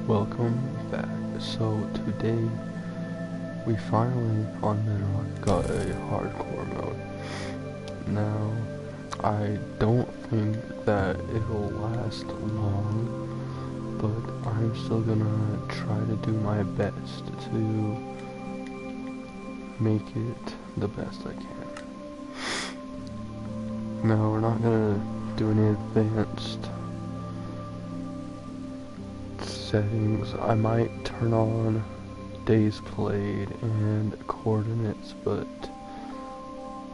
Welcome back. So today we finally on Bedrock got a hardcore mode. Now I don't think that it'll last long, but I'm still gonna try to do my best to make it the best I can. Now we're not gonna do any advanced settings. I might turn on days played and coordinates, but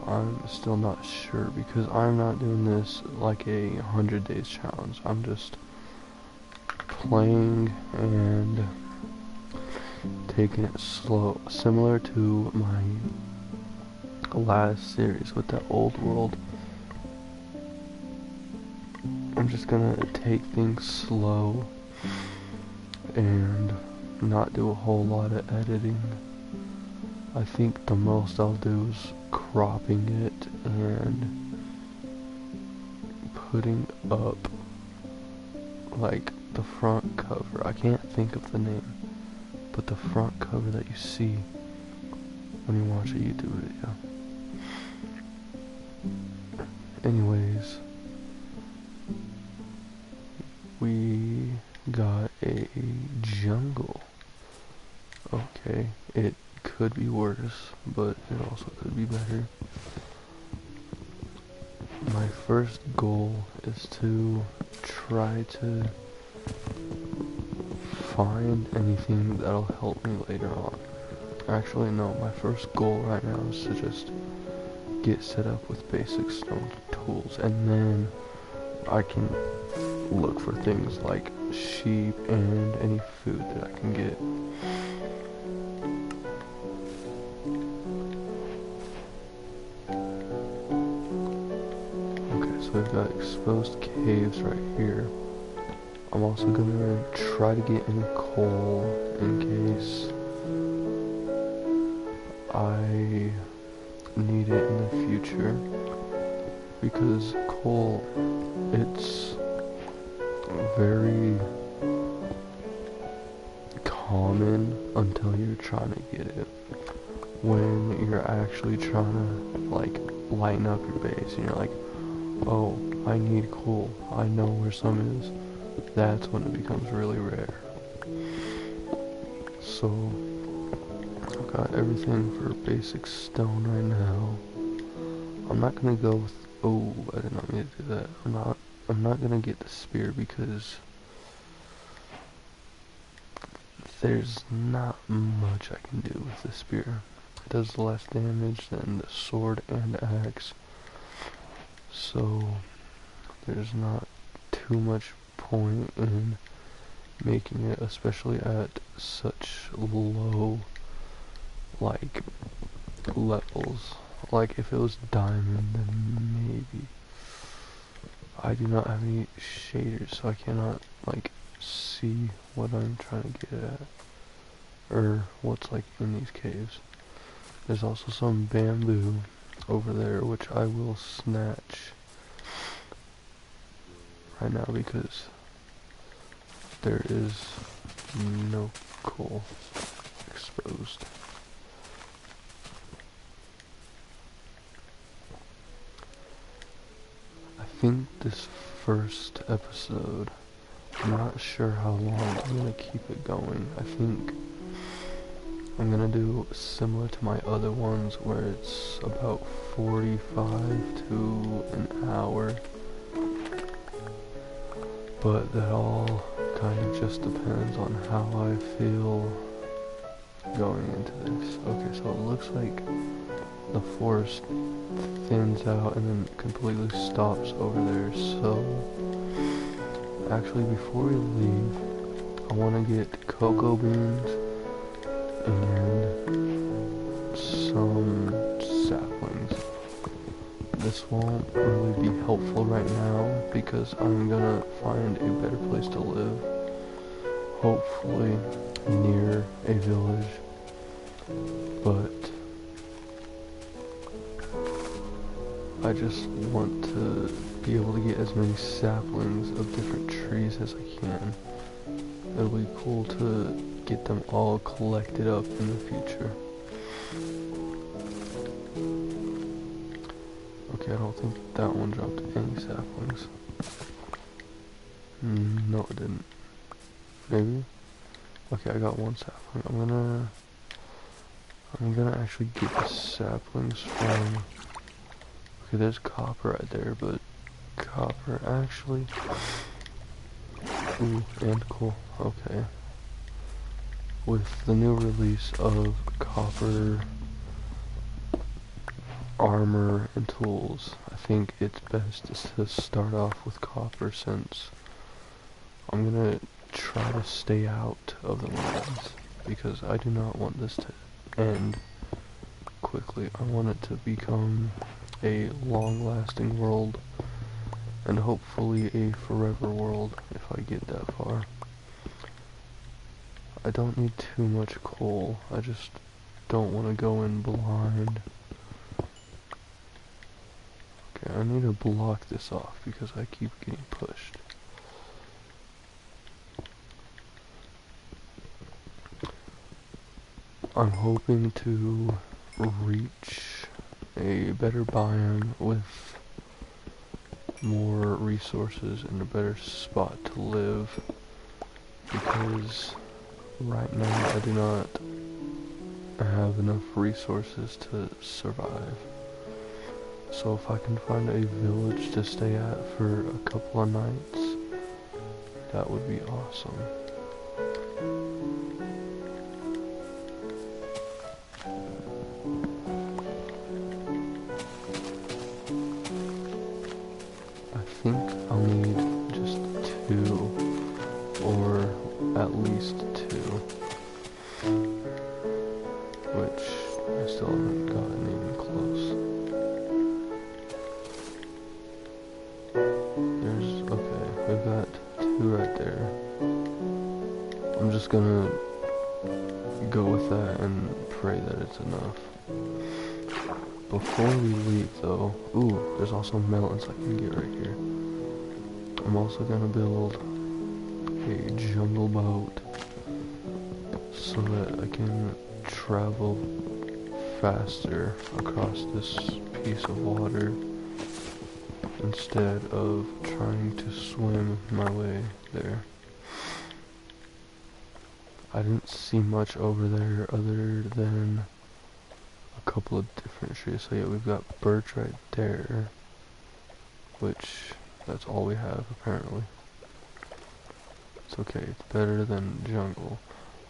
I'm still not sure because I'm not doing this like a 100 days challenge. I'm just playing and taking it slow, similar to my last series with that old world. I'm just gonna take things slow and not do a whole lot of editing. I think the most I'll do is cropping it and putting up like the front cover. I can't think of the name, but the front cover that you see when you watch a YouTube video. Anyways, we got a jungle. Okay, it could be worse, but it also could be better. My first goal is to try to find anything that'll help me later on. Actually, no, my first goal right now is to just get set up with basic stone tools, and then I can look for things like sheep and any food that I can get. Okay, so we've got exposed caves right here. I'm also gonna try to get any coal in case I need it in the future, because coal, it's very common until you're trying to get it. When you're actually trying to like lighten up your base and you're like, oh, I need coal, I know where some is, that's when it becomes really rare. So I've got everything for basic stone right now. I'm not gonna go with, oh, I did not mean to do that. I'm not gonna get the spear because there's not much I can do with the spear. It does less damage than the sword and axe, so there's not too much point in making it, especially at such low like levels. Like if it was diamond, then maybe. I do not have any shaders, so I cannot like see what I'm trying to get at, or what's like in these caves. There's also some bamboo over there, which I will snatch right now because there is no coal exposed. I think this first episode, I'm not sure how long I'm gonna keep it going. I think I'm gonna do similar to my other ones where it's about 45 to an hour, but that all kind of just depends on how I feel going into this. Okay, so it looks like the forest thins out and then completely stops over there, so actually before we leave, I want to get cocoa beans and some saplings. This won't really be helpful right now because I'm gonna find a better place to live, hopefully near a village, but I just want to be able to get as many saplings of different trees as I can. it'll be cool to get them all collected up in the future. Okay, I don't think that one dropped any saplings. No, it didn't. Maybe? Okay, I got one sapling. I'm gonna actually get the saplings from... Okay, there's copper right there, but copper actually... Ooh, and coal. Okay. With the new release of copper armor and tools, I think it's best to start off with copper, since I'm gonna try to stay out of the mines, because I do not want this to end quickly. I want it to become a long-lasting world, and hopefully a forever world if I get that far. I don't need too much coal, I just don't want to go in blind. Okay, I need to block this off because I keep getting pushed. I'm hoping to reach a better biome with more resources and a better spot to live, because right now I do not have enough resources to survive. So if I can find a village to stay at for a couple of nights, that would be awesome. I think I'll need just 2, or at least 2, which I still haven't gotten even close. Okay, we've got 2 right there. I'm just gonna go with that and pray that it's enough. Before we leave though, ooh, there's also melons I can get right here. I'm also gonna build a jungle boat so that I can travel faster across this piece of water instead of trying to swim my way there. I didn't see much over there other than a couple of different trees. So yeah, we've got birch right there, which that's all we have apparently. It's okay, it's better than jungle.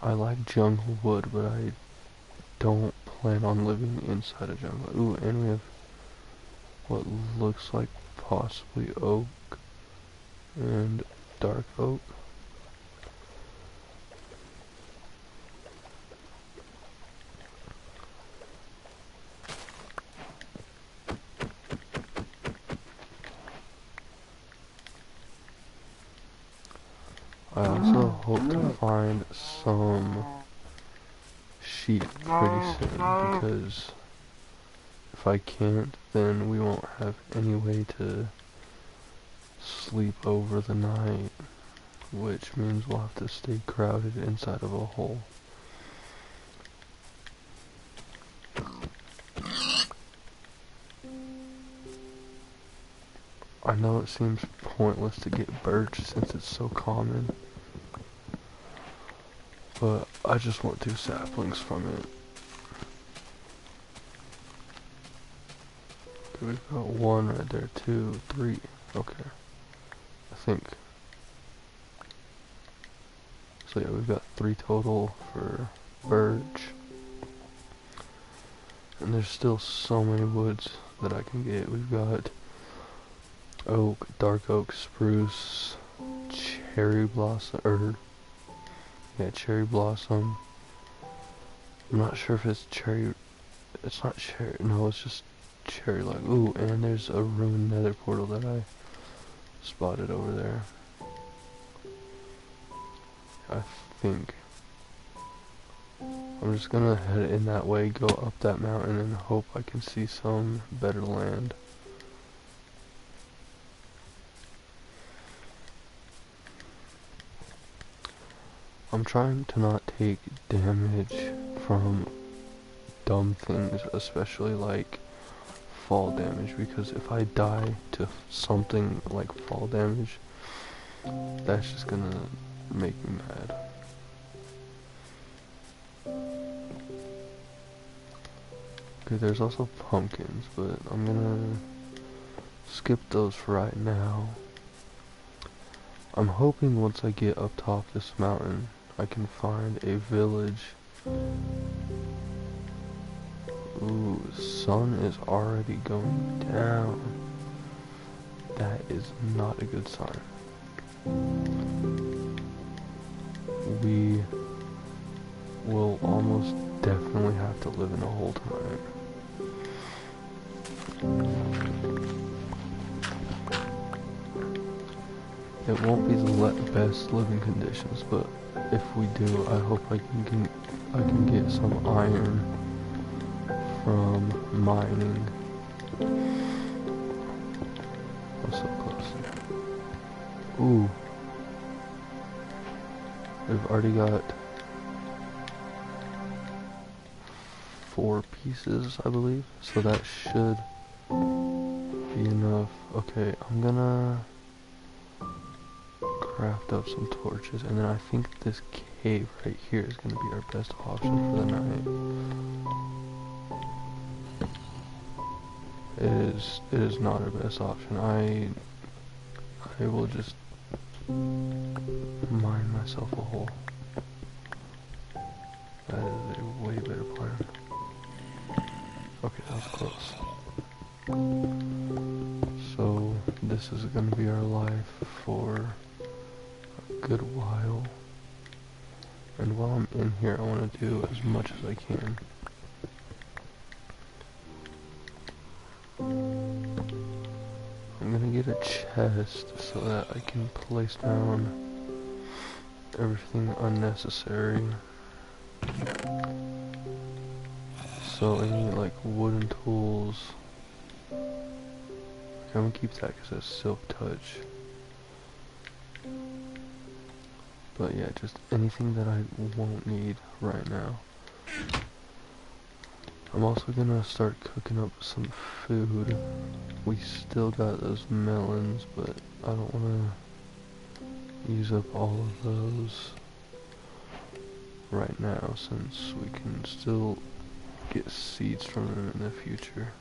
I like jungle wood, but I don't plan on living inside a jungle. Ooh, and we have what looks like possibly oak and dark oak. I also hope to find some sheep pretty soon, because if I can't, then we won't have any way to sleep over the night, which means we'll have to stay crowded inside of a hole. I know it seems pointless to get birch since it's so common, but I just want 2 saplings from it. Okay, we've got 1 right there, 2, 3, okay, I think. So yeah, we've got 3 total for birch, and there's still so many woods that I can get. We've got oak, dark oak, spruce, cherry blossom, cherry blossom. I'm not sure if it's cherry, it's not cherry, no, it's just cherry light. Ooh, and there's a ruined nether portal that I spotted over there. I think I'm just gonna head in that way, go up that mountain, and hope I can see some better land. I'm trying to not take damage from dumb things, especially like fall damage, because if I die to something like fall damage, that's just gonna make me mad. Okay, there's also pumpkins, but I'm gonna skip those for right now. I'm hoping once I get up top this mountain, I can find a village. Ooh, the sun is already going down. That is not a good sign. We will almost definitely have to live in a hole tonight. It won't be the best living conditions, but if we do, I hope I can get some iron from mining. I'm so close. Ooh. We've already got 4 pieces, I believe, so that should be enough. Okay, I'm gonna craft up some torches, and then I think this cave right here is gonna be our best option for the night. It is not our best option. I will just mine myself a hole. That is a way better plan. Okay, that was close. So this is gonna be our life for a good while. And while I'm in here, I want to do as much as I can. I'm gonna get a chest so that I can place down everything unnecessary. So any like wooden tools, I'm gonna keep that because that's silk touch. But yeah, just anything that I won't need right now. I'm also gonna start cooking up some food. We still got those melons, but I don't wanna use up all of those right now since we can still get seeds from them in the future.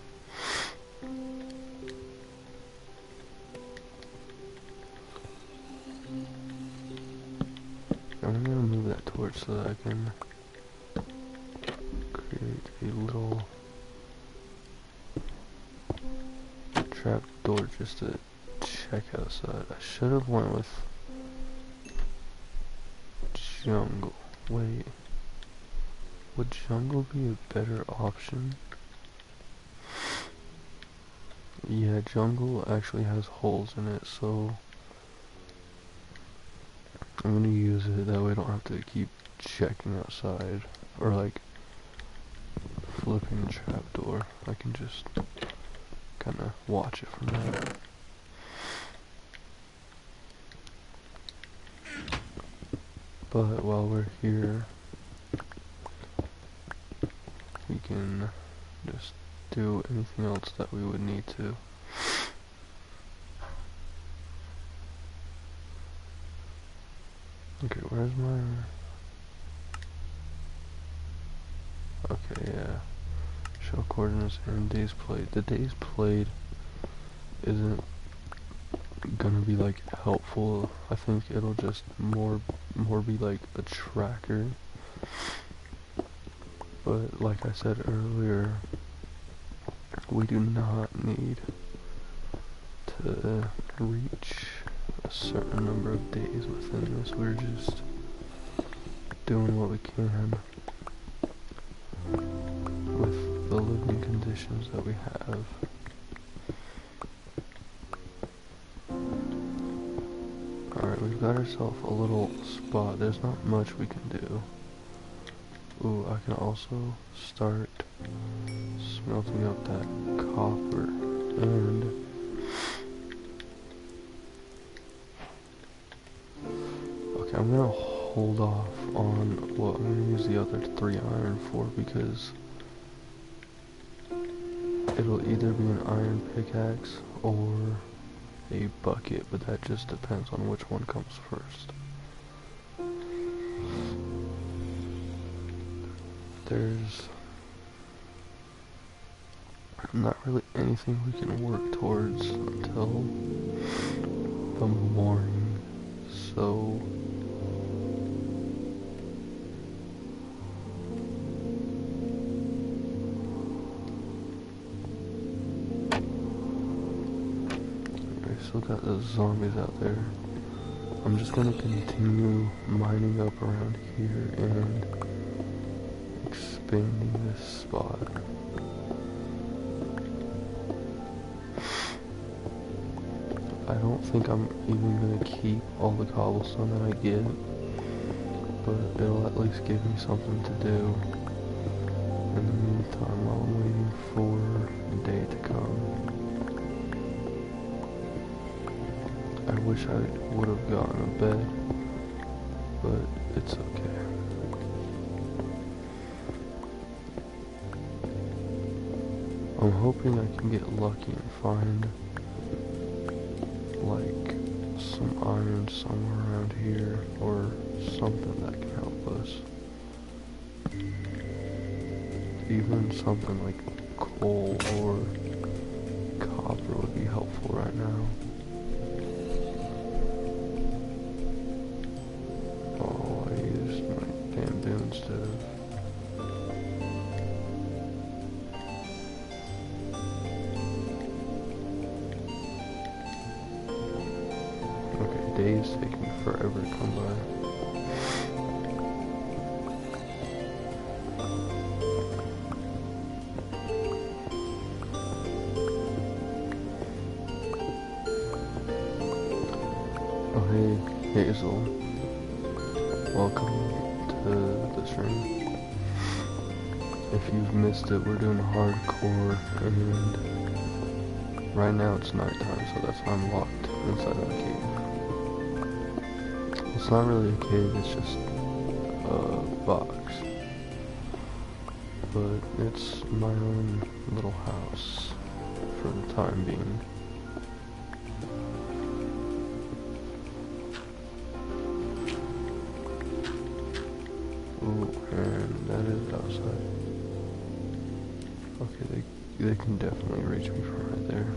I'm gonna move that torch so that I can create a little trap door just to check outside. I should have went with jungle. Wait, would jungle be a better option? Yeah, jungle actually has holes in it, so I'm gonna use it, that way I don't have to keep checking outside, or like flipping the trapdoor. I can just kinda watch it from there. But while we're here, we can just do anything else that we would need to. Okay, where's my... Okay, yeah. Show coordinates and days played. The days played isn't gonna be like helpful. I think it'll just more be like a tracker. But like I said earlier, we do not need to reach a certain number of days within this. We're just doing what we can with the living conditions that we have. Alright, we've got ourselves a little spot. There's not much we can do. Ooh, I can also start smelting up that copper, and okay, I'm gonna hold off on what I'm going to use the other 3 iron for, because it'll either be an iron pickaxe or a bucket, but that just depends on which one comes first. There's not really anything we can work towards until the morning, so I still got those zombies out there. I'm just gonna continue mining up around here and expanding this spot. I don't think I'm even gonna keep all the cobblestone that I get, but it'll at least give me something to do in the meantime while I'm waiting for the day to come. I wish I would have gotten a bed, but it's okay. I'm hoping I can get lucky and find like some iron somewhere around here or something that can help us. Even something like coal or copper would be helpful right now. Oh, I used my bamboo instead of... Days taking forever to come by. Oh hey, Hazel. Welcome to the stream. If you've missed it, we're doing hardcore, and right now it's nighttime, so that's why I'm locked inside of the cave. It's not really a cave, it's just a box. But it's my own little house for the time being. Ooh, and that is outside. Okay, they can definitely reach me from right there.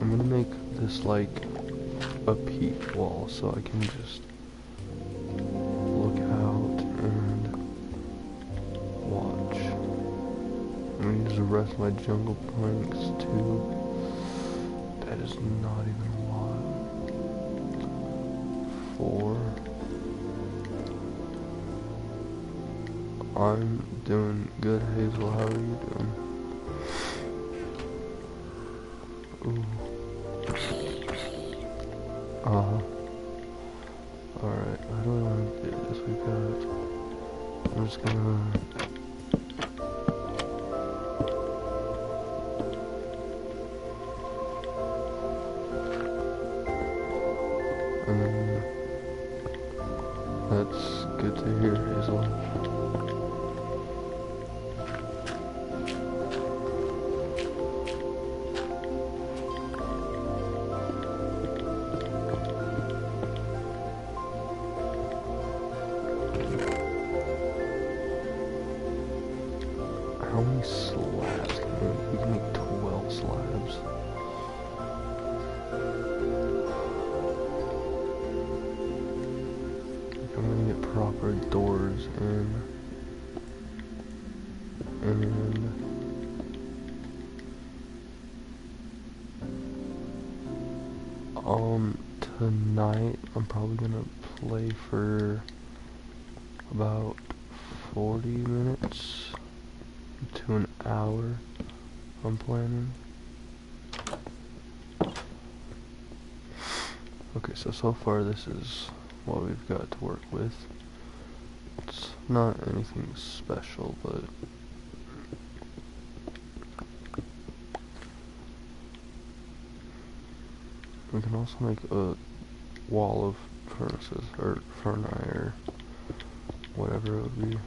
I'm gonna make this like a peak wall so I can just look out and watch. I'm gonna use the rest of my jungle planks too. That is not even a lot. 4. I'm doing good, Hazel. How are you doing? Ooh. Alright, how do I want to do this? We got... I'm just gonna... And then... That's good to hear, Hazel. How many slabs can we make? We can make 12 slabs. I'm gonna get proper doors in. And tonight I'm probably gonna play for about 40 minutes to an hour, I'm planning. Okay, so far this is what we've got to work with. It's not anything special, but We can also make a wall of furnaces, or furnace, or whatever it would be.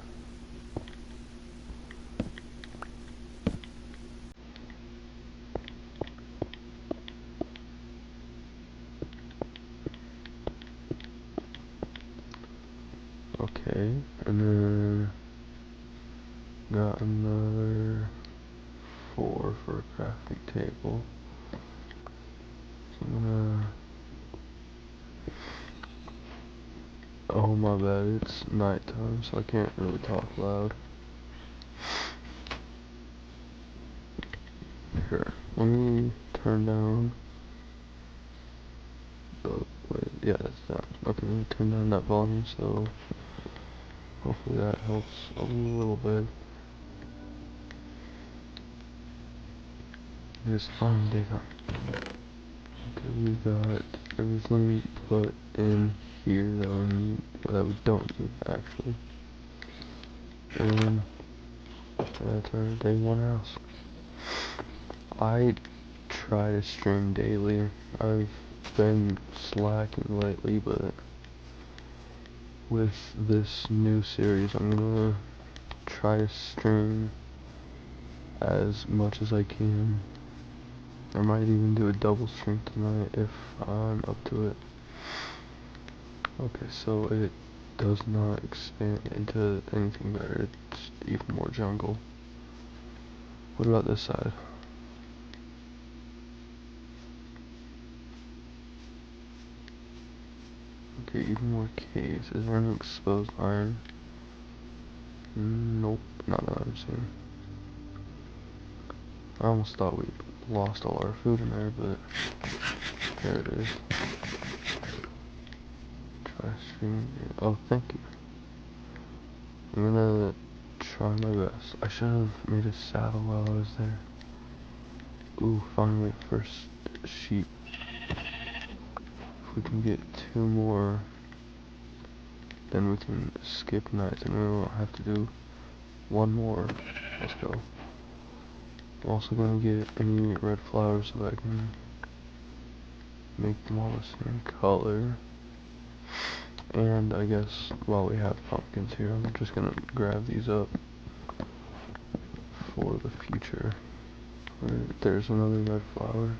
Okay, and then got another 4 for a crafting table. So I'm gonna... Oh my bad, it's nighttime, so I can't really talk loud. Here, let me turn down... Oh, wait, yeah, that's down. Okay, let me turn down that volume, so hopefully that helps a little bit. It's finally daytime. Okay, we got everything put in here that we don't need, actually. And that's our day 1 house. I try to stream daily. I've been slacking lately, but with this new series, I'm gonna try to stream as much as I can. I might even do a double stream tonight if I'm up to it. Okay, so it does not expand into anything better. It's even more jungle. What about this side? Okay, even more caves. Is there any exposed iron? Nope, not that I'm seeing. I almost thought we lost all our food in there, but there it is. Try streaming. Oh, thank you. I'm gonna try my best. I should have made a saddle while I was there. Ooh, finally, first sheep. If we can get 2 more, then we can skip nights and we won't have to do 1 more. Let's go. I'm also gonna get any red flowers so I can make them all the same color. And I guess while we have pumpkins here, I'm just gonna grab these up for the future. Right, there's another red flower.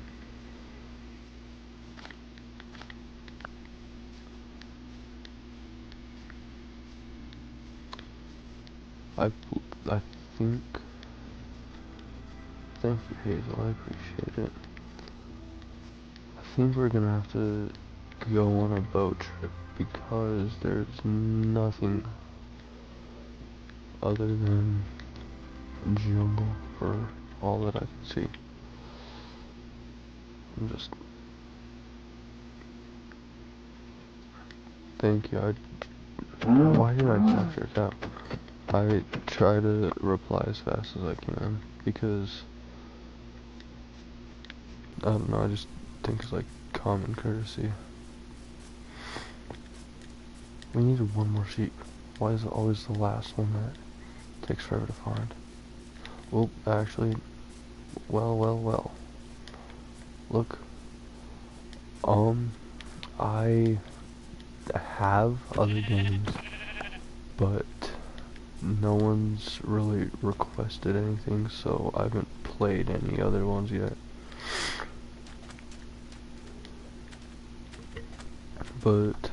I think. Thank you, Hazel. I appreciate it. I think we're gonna have to go on a boat trip because there's nothing other than jungle for all that I can see. I'm just... Thank you. Why did I capture a cow? I try to reply as fast as I can because I don't know, I just think it's like common courtesy. We needed 1 more sheep. Why is it always the last one that takes forever to find? Well, actually, well. Look, I have other games, but no one's really requested anything, so I haven't played any other ones yet. But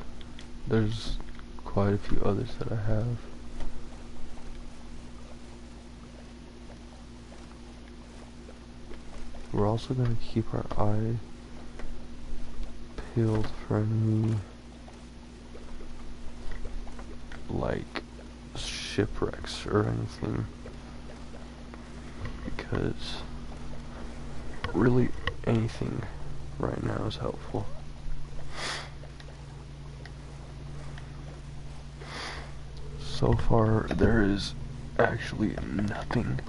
there's quite a few others that I have. We're also going to keep our eye peeled for any, like, shipwrecks or anything, because really anything right now is helpful. So far, there is actually nothing.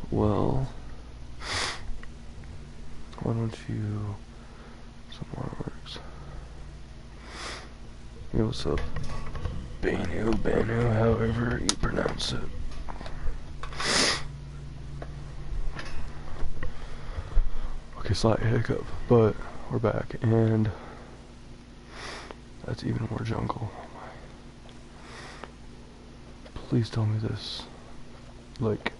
Well, why don't you... Some more works. Yo, what's up? Banu, however you pronounce it. Okay, slight hiccup, but we're back, and that's even more jungle. Please tell me this, like,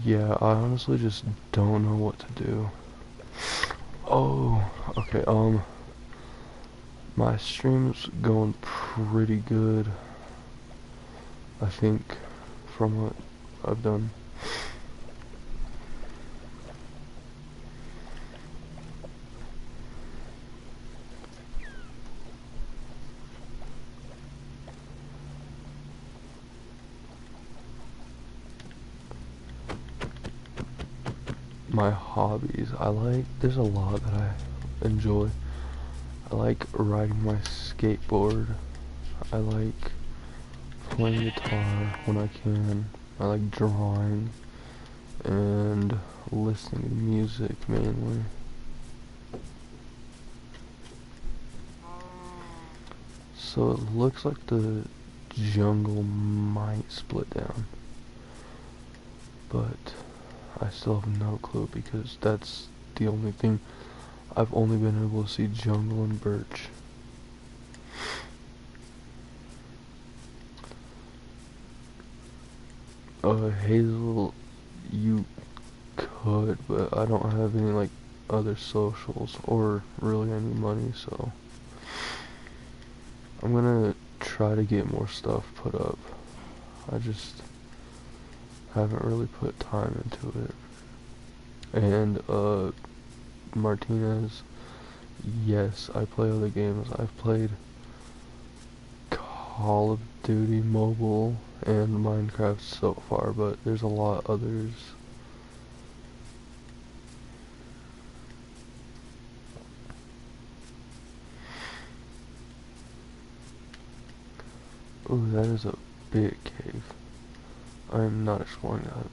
yeah, I honestly just don't know what to do. Oh, okay, my stream's going pretty good, I think, from what I've done. My hobbies, there's a lot that I enjoy. I like riding my skateboard. I like playing guitar when I can. I like drawing and listening to music mainly. So it looks like the jungle might split down, but I still have no clue because that's the only thing. I've only been able to see jungle and birch. Hazel, you could, but I don't have any like other socials or really any money, so I'm gonna try to get more stuff put up. I just haven't really put time into it. And Martinez, yes, I play other games. I've played Call of Duty Mobile and Minecraft so far, but there's a lot others. Ooh, that is a big cave. I am not exploring that.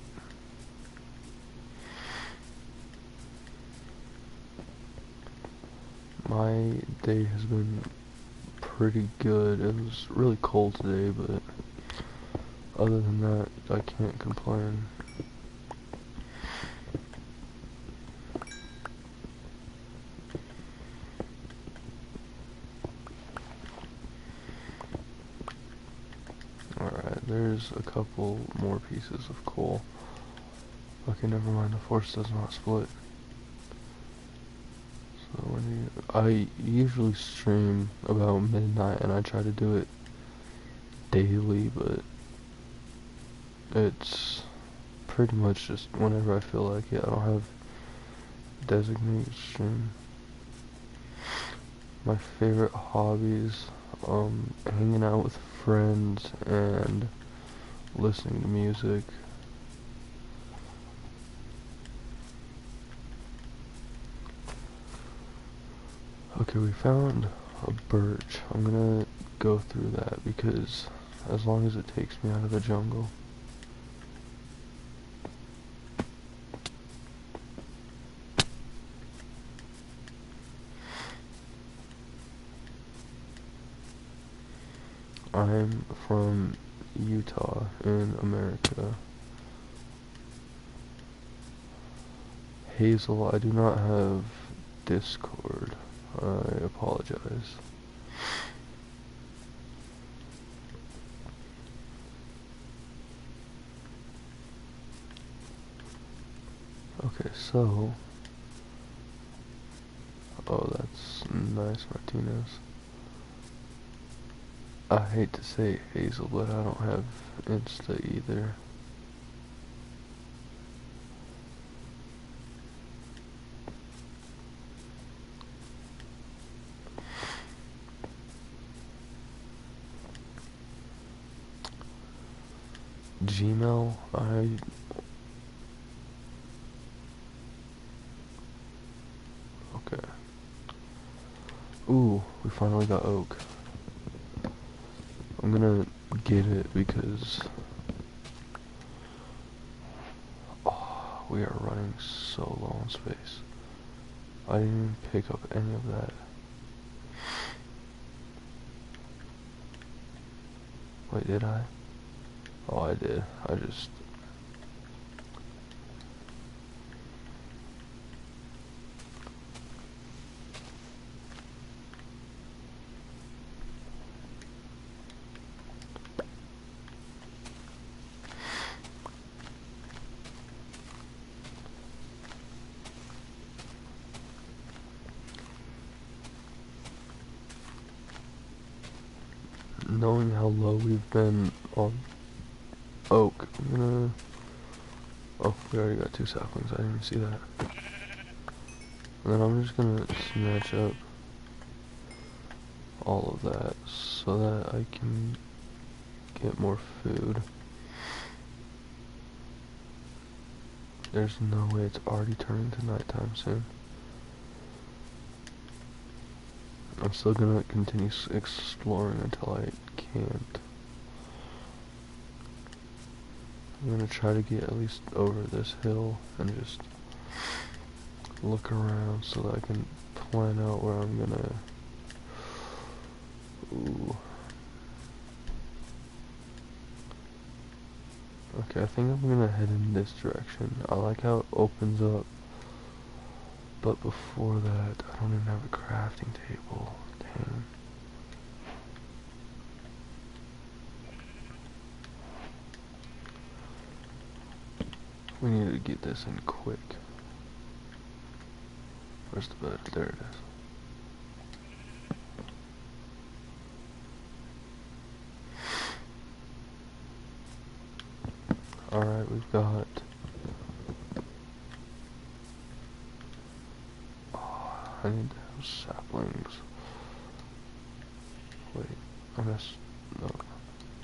My day has been pretty good. It was really cold today, but other than that, I can't complain. Alright, there's a couple more pieces of coal. Okay, never mind, the force does not split. So I usually stream about midnight and I try to do it daily, but it's pretty much just whenever I feel like it. I don't have designated stream. My favorite hobbies, hanging out with friends and listening to music. Okay, we found a birch. I'm gonna go through that because as long as it takes me out of the jungle. I'm from Utah in America. Hazel, I do not have Discord. I apologize. Okay, so... Oh, that's nice, Martinez. I hate to say Hazel, but I don't have Insta either. Gmail, okay. Ooh, we finally got oak. I'm gonna get it because... Oh, we are running so low on space. I didn't even pick up any of that. Wait, did I? Oh, I did. I just... knowing how low we've been on oak, I'm gonna... Oh, we already got 2 saplings, I didn't even see that. And then I'm just gonna snatch up all of that so that I can get more food. There's no way it's already turning to nighttime soon. I'm still gonna continue exploring until I can't. I'm gonna try to get at least over this hill and just look around so that I can plan out where I'm gonna... Ooh. Okay, I think I'm gonna head in this direction. I like how it opens up, but before that, I don't even have a crafting table. Dang. We need to get this in quick. Where's the bed? There it is. Alright, we've got... Oh, I need those saplings. Wait, I missed... No,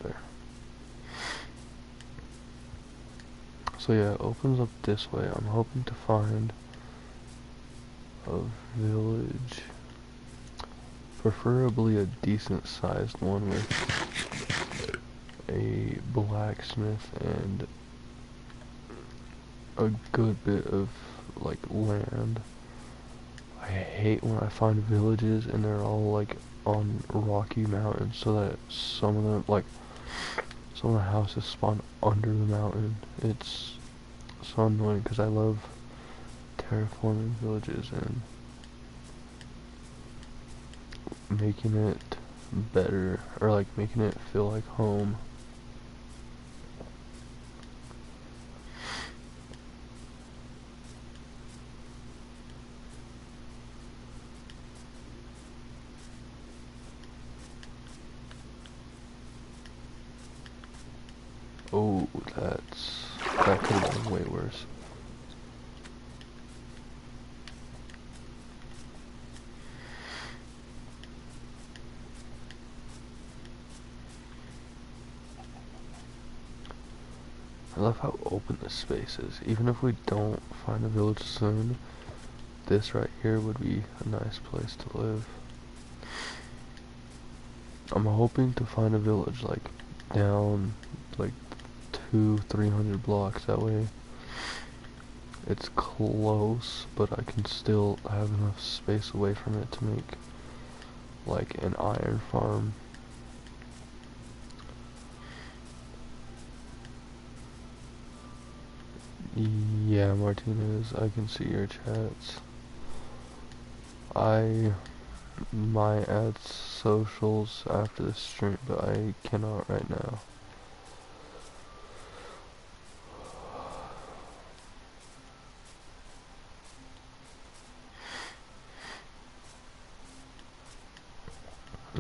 there. So yeah, it opens up this way. I'm hoping to find a village. Preferably a decent sized one with a blacksmith and a good bit of like land. I hate when I find villages and they're all like on rocky mountains, so that some of them, like some of the houses spawn under the mountain. It's so annoying because I love terraforming villages and making it better, or like making it feel like home. Oh, that could have been way worse. I love how open this space is. Even if we don't find a village soon, this right here would be a nice place to live. I'm hoping to find a village like down like 200-300 blocks. That way it's close, but I can still have enough space away from it to make like an iron farm. Yeah, Martinez, I can see your chats. I might add socials after the stream, but I cannot right now.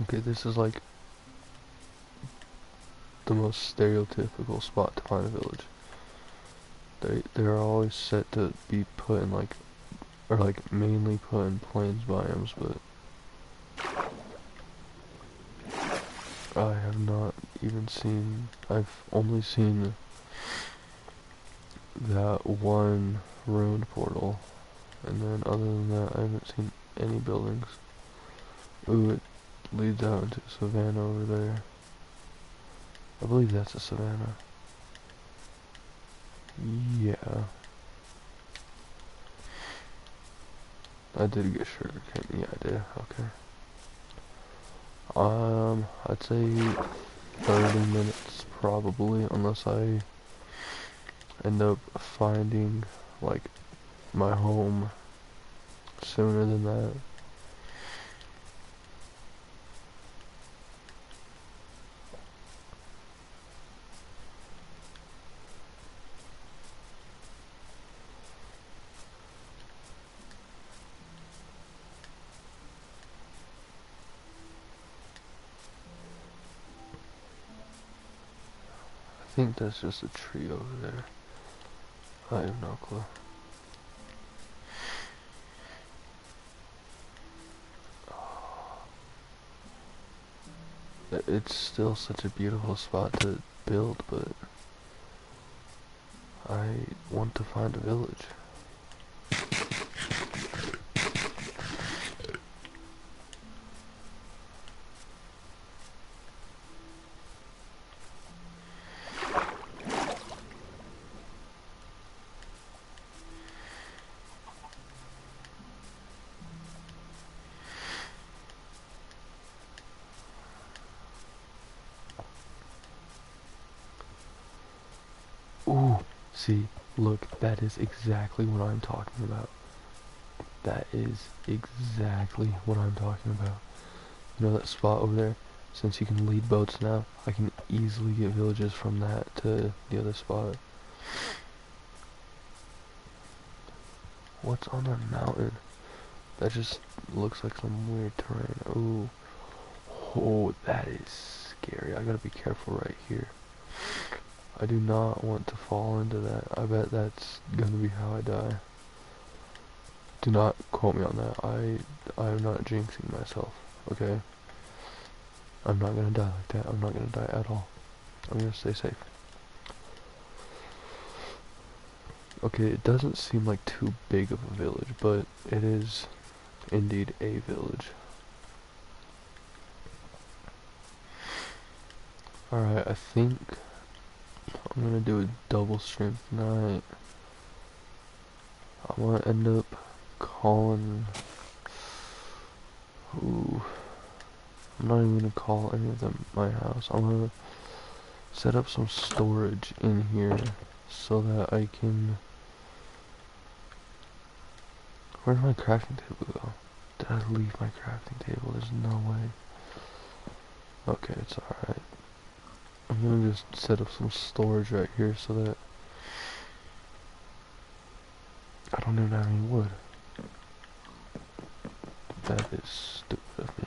Okay, this is like the most stereotypical spot to find a village. They're always set to be put in like, or like mainly put in plains biomes, but I have not even seen, I've only seen that one ruined portal, and then other than that I haven't seen any buildings. Ooh, it leads out into a savannah over there. I believe that's a savannah. Yeah. I did get sugarcane. Yeah, I did. Okay. I'd say 30 minutes probably, unless I end up finding like my home sooner than that. think that's just a tree over there. I have no clue. It's still such a beautiful spot to build, but I want to find a village. Ooh, see, look, that is exactly what I'm talking about. That is exactly what I'm talking about. You know that spot over there? Since you can lead boats now, I can easily get villages from that to the other spot. What's on that mountain? That just looks like some weird terrain. Ooh. Oh, that is scary. I gotta be careful right here. I do not want to fall into that. I bet that's gonna be how I die. Do not quote me on that. I am not jinxing myself, okay? I'm not gonna die like that. I'm not gonna die at all. I'm gonna stay safe. Okay, it doesn't seem like too big of a village, but it is indeed a village. Alright, I think I'm gonna do a double strength tonight. I'm gonna end up calling... Ooh. I'm not even gonna call any of them my house. I'm gonna set up some storage in here so that I can... Where'd my crafting table go? Did I leave my crafting table? There's no way. Okay, it's alright. I'm gonna just set up some storage right here so that I don't even have any wood. That is stupid of me.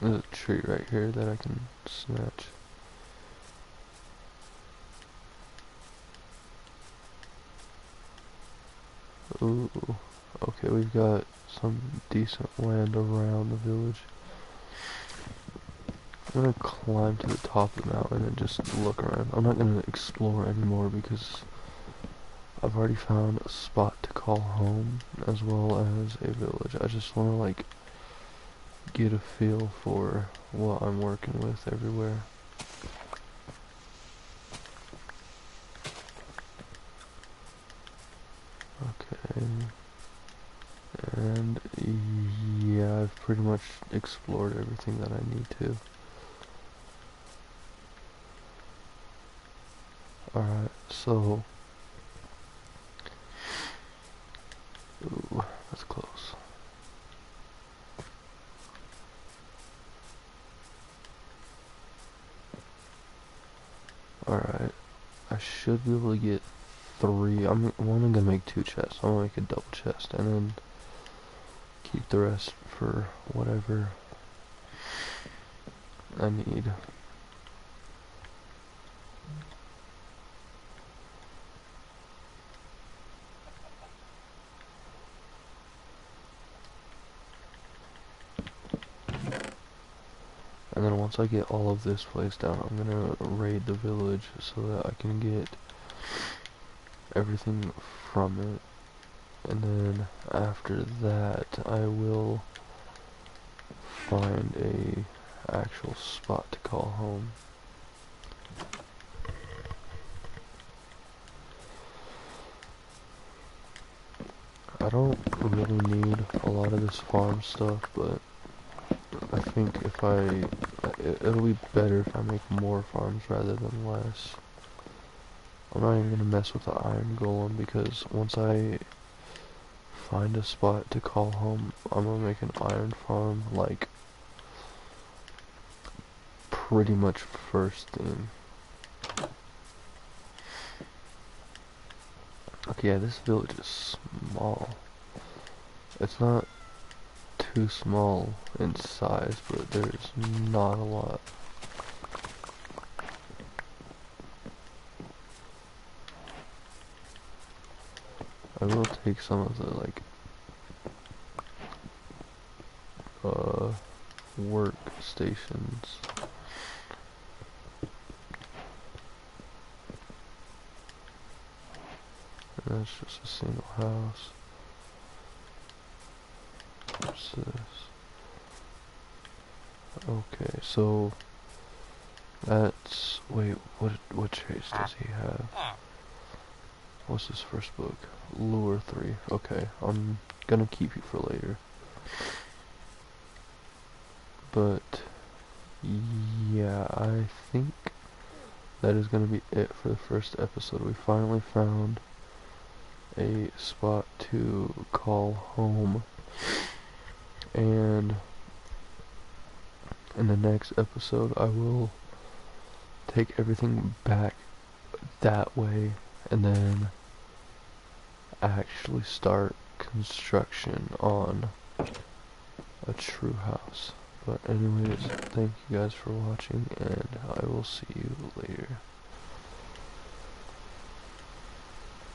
There's a tree right here that I can snatch. Ooh. Okay, we've got some decent land around the village. I'm gonna climb to the top of the mountain and just look around. I'm not gonna explore anymore because I've already found a spot to call home as well as a village. I just wanna like get a feel for what I'm working with everywhere. Okay. And yeah, I've pretty much explored everything that I need to. Alright, so... Ooh, that's close. Alright, I should be able to get 3. I'm only gonna make 2 chests. I'm gonna make a double chest and then keep the rest for whatever I need. And then once I get all of this place down, I'm gonna raid the village so that I can get everything from it. And then after that, I will find a actual spot to call home. I don't really need a lot of this farm stuff, but I think if it'll be better if I make more farms rather than less. I'm not even gonna mess with the iron golem because once I find a spot to call home, I'm gonna make an iron farm like pretty much first thing. Okay, yeah, this village is small. It's not too small in size, but there's not a lot. I will take some of the, like, workstations. And that's just a single house. What's this? Okay, so that's, wait, what traits does he have? What's his first book? Lure 3. Okay, I'm gonna keep you for later. But yeah, I think that is gonna be it for the first episode. We finally found a spot to call home, and in the next episode I will take everything back that way and then actually start construction on a true house. But anyways, thank you guys for watching, and I will see you later.